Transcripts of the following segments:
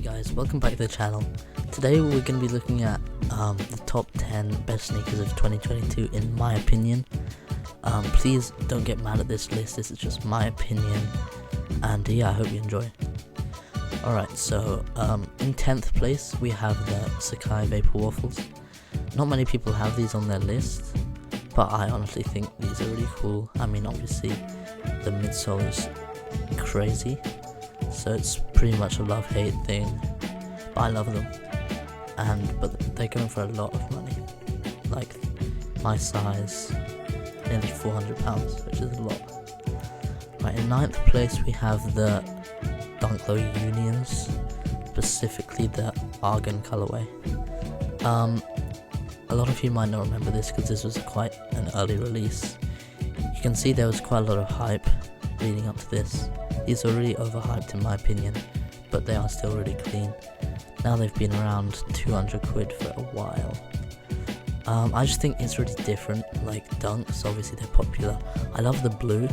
guys, welcome back to the channel. Today we're going to be looking at the top 10 best sneakers of 2022 in my opinion. Please don't get mad at this list, this is just my opinion, and yeah, I hope you enjoy. Alright, so in 10th place we have the Sacai Vapor Waffles. Not many people have these on their list, but I honestly think these are really cool. I mean, obviously the midsole is crazy, so it's pretty much a love-hate thing, but I love them. But they're going for a lot of money, like my size, nearly £400, which is a lot. Right, in 9th place we have the Dunk Low Unions, specifically the Argan colorway. A lot of you might not remember this because this was quite an early release. You can see there was quite a lot of hype leading up to this. These are really overhyped in my opinion, but they are still really clean. Now they've been around 200 quid for a while. I just think it's really different, like Dunks, obviously they're popular. I love the blue.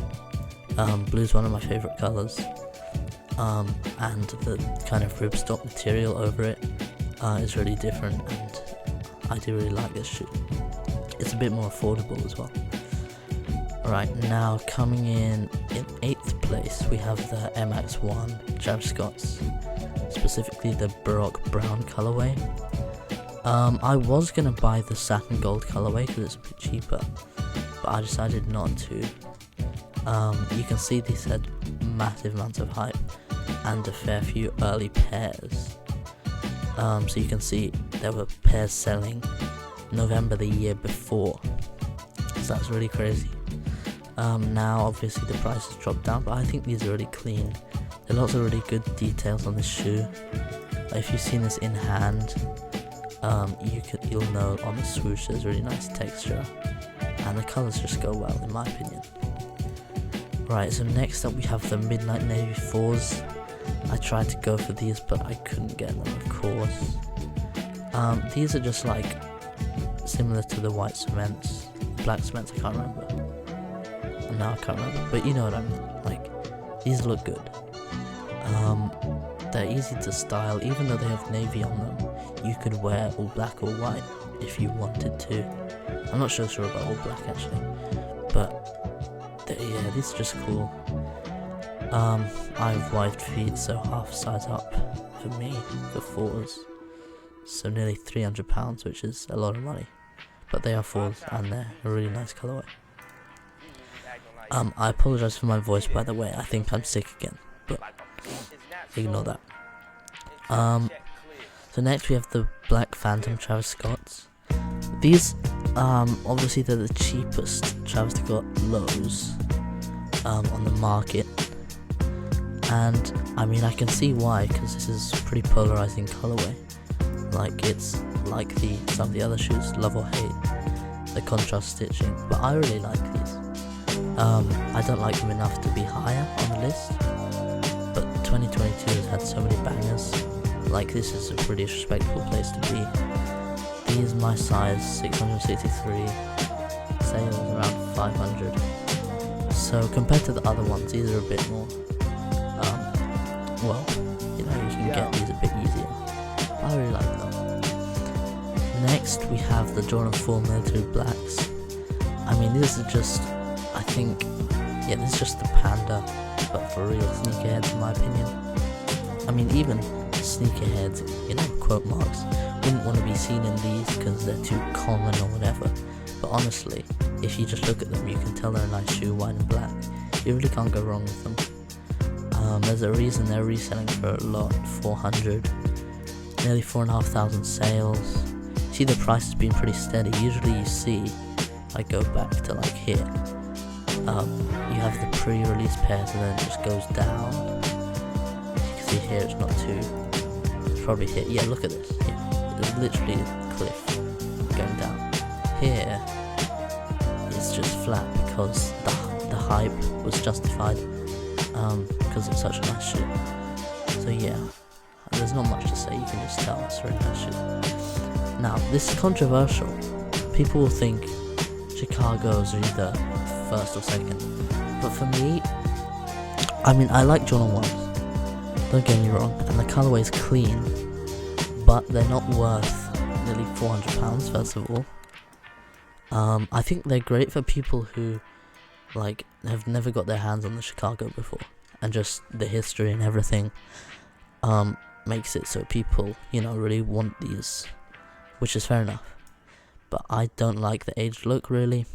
Blue's one of my favourite colours. And the kind of ripstop material over it is really different, and I do really like this shoe. It's a bit more affordable as well. Alright, now coming in 8th place we have the MX1 Travis Scott's, specifically the Baroque brown colorway. I was gonna buy the satin gold colorway because it's a bit cheaper, but I decided not to. You can see these had massive amounts of hype and a fair few early pairs. So you can see there were pairs selling November the year before, so that's really crazy. Now obviously the price has dropped down, but I think these are really clean. There are lots of really good details on this shoe. If you've seen this in hand, you'll know on the swoosh there's really nice texture, and the colours just go well in my opinion. Right, so next up we have the Midnight Navy 4s. I tried to go for these, but I couldn't get them, of course. These are just like similar to the white cements, black cements, I can't remember. No, I can't remember, but you know what I mean. Like, these look good. They're easy to style, even though they have navy on them. You could wear all black or white if you wanted to. I'm not so sure about all black actually, but yeah, these are just cool. I have wide feet, so half size up for me for 4s, so nearly £300, which is a lot of money, but they are 4s and they're a really nice colorway. I apologise for my voice, by the way. I think I'm sick again, but ignore that. So next we have the Black Phantom Travis Scott's. These, obviously they're the cheapest Travis Scott lows on the market, and I mean I can see why, because this is pretty polarizing colorway. Like, it's like some of the other shoes, love or hate the contrast stitching, but I really like these. I don't like them enough to be higher on the list, but 2022 has had so many bangers. Like, this is a pretty respectable place to be. These, my size, 663, sales around 500. So compared to the other ones, these are a bit more, well, you know, you can get these a bit easier. But I really like them. Next, we have the Jordan 4 Military Blacks. I mean, this is just, I think, yeah, this is just the Panda, but for real sneakerheads in my opinion. I mean, even sneakerheads, you know, quote marks, wouldn't want to be seen in these because they're too common or whatever. But honestly, if you just look at them, you can tell they're a nice shoe, white and black. You really can't go wrong with them. There's a reason they're reselling for a lot, 400, nearly 4,500 sales. See, the price has been pretty steady. Usually you see, I go back to like here, you have the pre-release pairs and then it just goes down. You can see here it's not too, it's probably here, yeah, look at this, yeah, it's literally a cliff going down. Here, it's just flat because the hype was justified, because it's such a nice shoe. So yeah, there's not much to say, you can just tell it's a really nice shoe. Now, this is controversial. People will think Chicago's are either first or second, but for me, I mean, I like Jordan 1s, Don't get me wrong, and the colorway's clean, but they're not worth nearly £400 first of all. I think they're great for people who like have never got their hands on the Chicago before, and just the history and everything makes it so people, you know, really want these, which is fair enough. But I don't like the aged look really.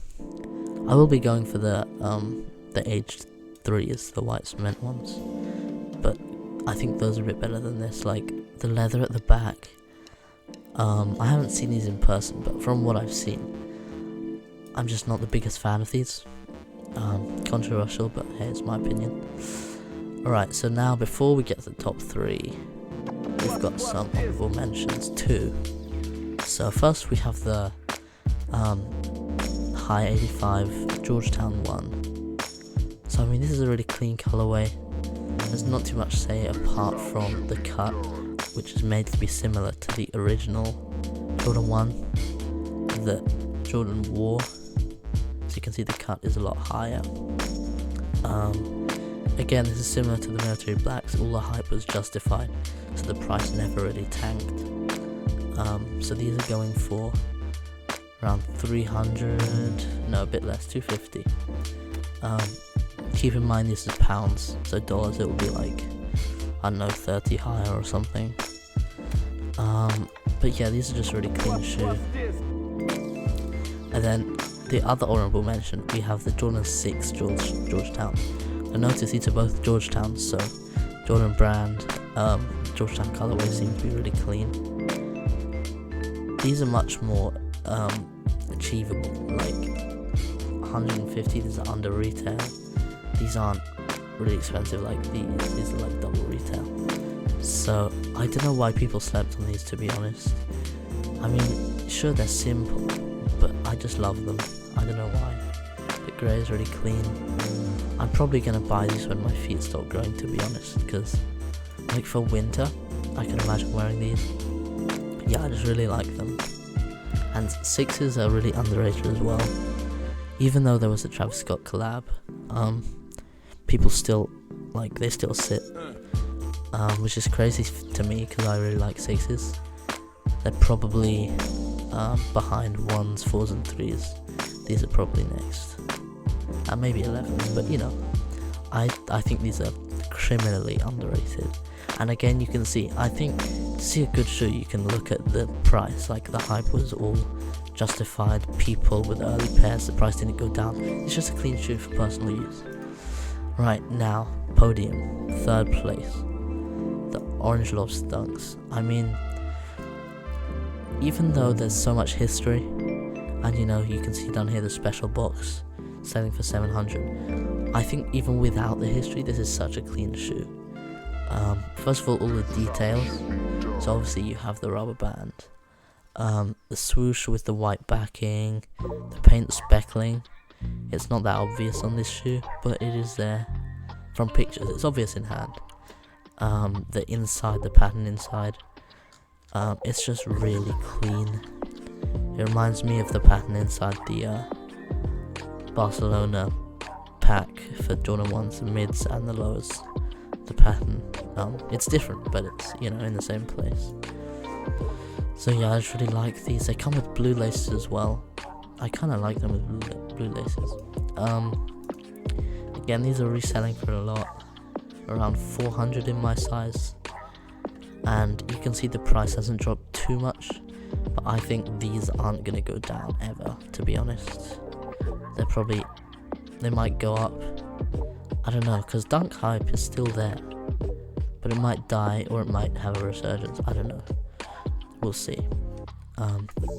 I will be going for the aged 3s, the white cement ones, but I think those are a bit better than this. Like the leather at the back, I haven't seen these in person, but from what I've seen, I'm just not the biggest fan of these. Controversial, but hey, it's my opinion. Alright, so now before we get to the top 3, we've got some honourable mentions too. So first we have the High 85 Georgetown one. So I mean, this is a really clean colorway. There's not too much to say apart from the cut, which is made to be similar to the original Jordan 1 that Jordan wore. So you can see the cut is a lot higher. Again, this is similar to the military blacks. All the hype was justified, so the price never really tanked. So these are going for around 300, no, a bit less, 250. Keep in mind this is pounds, so dollars it will be like, I don't know, 30 higher or something. But yeah, these are just really clean shoes. And then the other honourable mention, we have the Jordan 6 Georgetown. I noticed these are both Georgetown, so Jordan brand, Georgetown colorway seems to be really clean. These are much more achievable, like 150, these are under retail. These aren't really expensive like these are like double retail. So I don't know why people slept on these, to be honest. I mean, sure they're simple, but I just love them. I don't know why. The grey is really clean. I'm probably gonna buy these when my feet stop growing, to be honest, because like for winter I can imagine wearing these. Yeah, I just really like them. And 6s are really underrated as well. Even though there was a Travis Scott collab, people still, like, they still sit, which is crazy to me because I really like 6s. They're probably behind 1s, 4s and 3s. These are probably next. And maybe 11s, but you know, I think these are criminally underrated. And again, you can see, I think to see a good shoe you can look at the price. Like the hype was all justified, people with early pairs, the price didn't go down. It's just a clean shoe for personal use. Right, now podium, 3rd place, the Orange Lobster Dunks. I mean, even though there's so much history, and you know, you can see down here the special box selling for 700, I think even without the history, this is such a clean shoe. First of all the details. So obviously you have the rubber band, the swoosh with the white backing, the paint speckling. It's not that obvious on this shoe, but it is there from pictures. It's obvious in hand. The inside, the pattern inside, it's just really clean. It reminds me of the pattern inside the Barcelona pack for Jordan 1s, the mids and the lows. The pattern, it's different, but it's, you know, in the same place. So yeah, I just really like these. They come with blue laces as well. I kind of like them with blue laces. Again, these are reselling for a lot, around 400 in my size, and you can see the price hasn't dropped too much, but I think these aren't gonna go down ever, to be honest. They might go up, I don't know, because dunk hype is still there, but it might die or it might have a resurgence, I don't know, we'll see.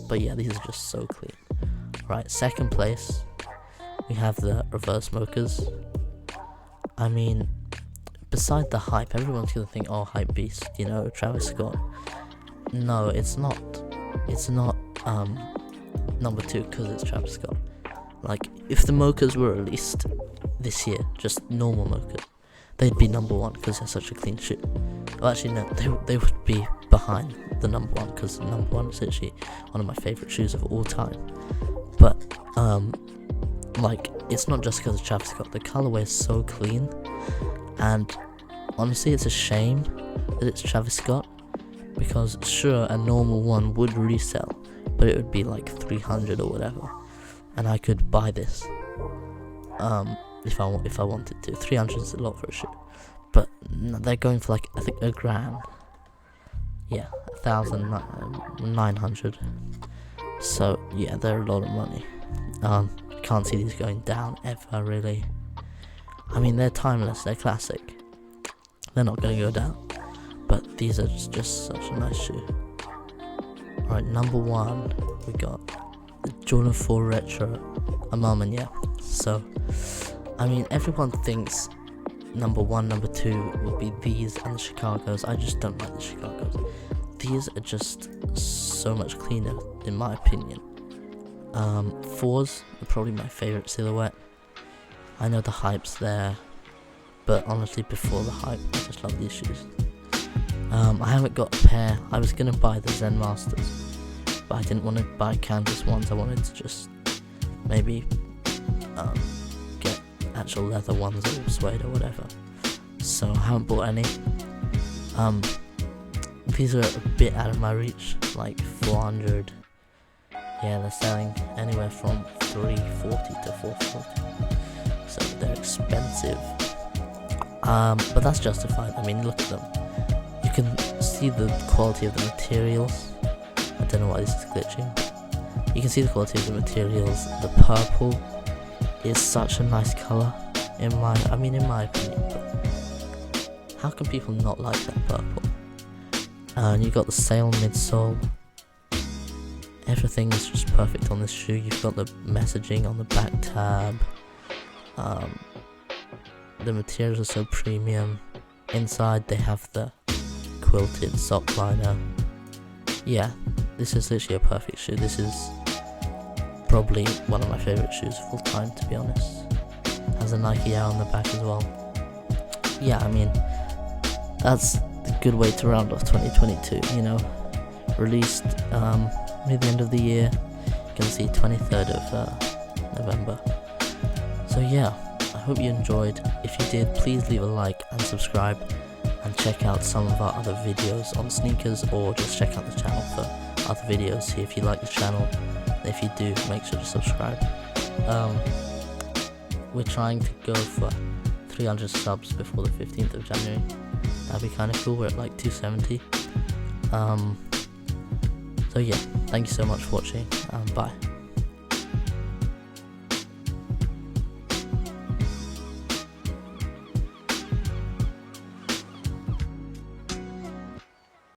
But yeah, these are just so clean. Right, 2nd place, we have the reverse mochas. I mean, beside the hype, everyone's gonna think, oh, hype beast, you know, Travis Scott. No, it's not number 2 because it's Travis Scott. Like, if the mochas were released this year, just normal mochas, they'd be number 1 because they're such a clean shoe. Well, actually no, they would be behind the number 1 because the number 1 is actually one of my favourite shoes of all time. But like, it's not just because of Travis Scott. The colorway is so clean, and honestly, it's a shame that it's Travis Scott, because sure, a normal one would resell, but it would be like 300 or whatever, and I could buy this if I wanted to. 300 is a lot for a shoe, but they're going for like, I think, $1,000. Yeah, 1,900. So yeah, they're a lot of money. Can't see these going down ever, really. I mean, they're timeless, they're classic. They're not going to go down. But these are just such a nice shoe. Alright, number 1, we got the Jordan 4 Retro. And yeah. So, I mean, everyone thinks number 1, number 2 would be these and the Chicagos. I just don't like the Chicagos. These are just so much cleaner, in my opinion. 4s are probably my favourite silhouette. I know the hype's there, but honestly, before the hype, I just love these shoes. I haven't got a pair. I was going to buy the Zen Masters, but I didn't want to buy canvas ones. I wanted to just maybe get actual leather ones or suede or whatever. So I haven't bought any. These are a bit out of my reach, like 400. Yeah, they're selling anywhere from 340 to 440. So they're expensive. But that's justified. I mean, look at them. You can see the quality of the materials. I don't know why this is glitching. You can see the quality of the materials. The purple is such a nice color in my opinion. But how can people not like that purple? And you got the sail midsole. Everything is just perfect on this shoe. You've got the messaging on the back tab. The materials are so premium. Inside they have the quilted sock liner. Yeah, this is literally a perfect shoe. This is probably one of my favourite shoes of all time, to be honest. Has a Nike Air on the back as well. Yeah, I mean, that's a good way to round off 2022, you know. Released near the end of the year. You can see 23rd of November. So yeah, I hope you enjoyed. If you did, please leave a like and subscribe, and check out some of our other videos on sneakers, or just check out the channel for other videos. See if you like the channel. If you do, make sure to subscribe. We're trying to go for 300 subs before the 15th of January. That'd be kind of cool. We're at like 270. So yeah, thank you so much for watching, bye.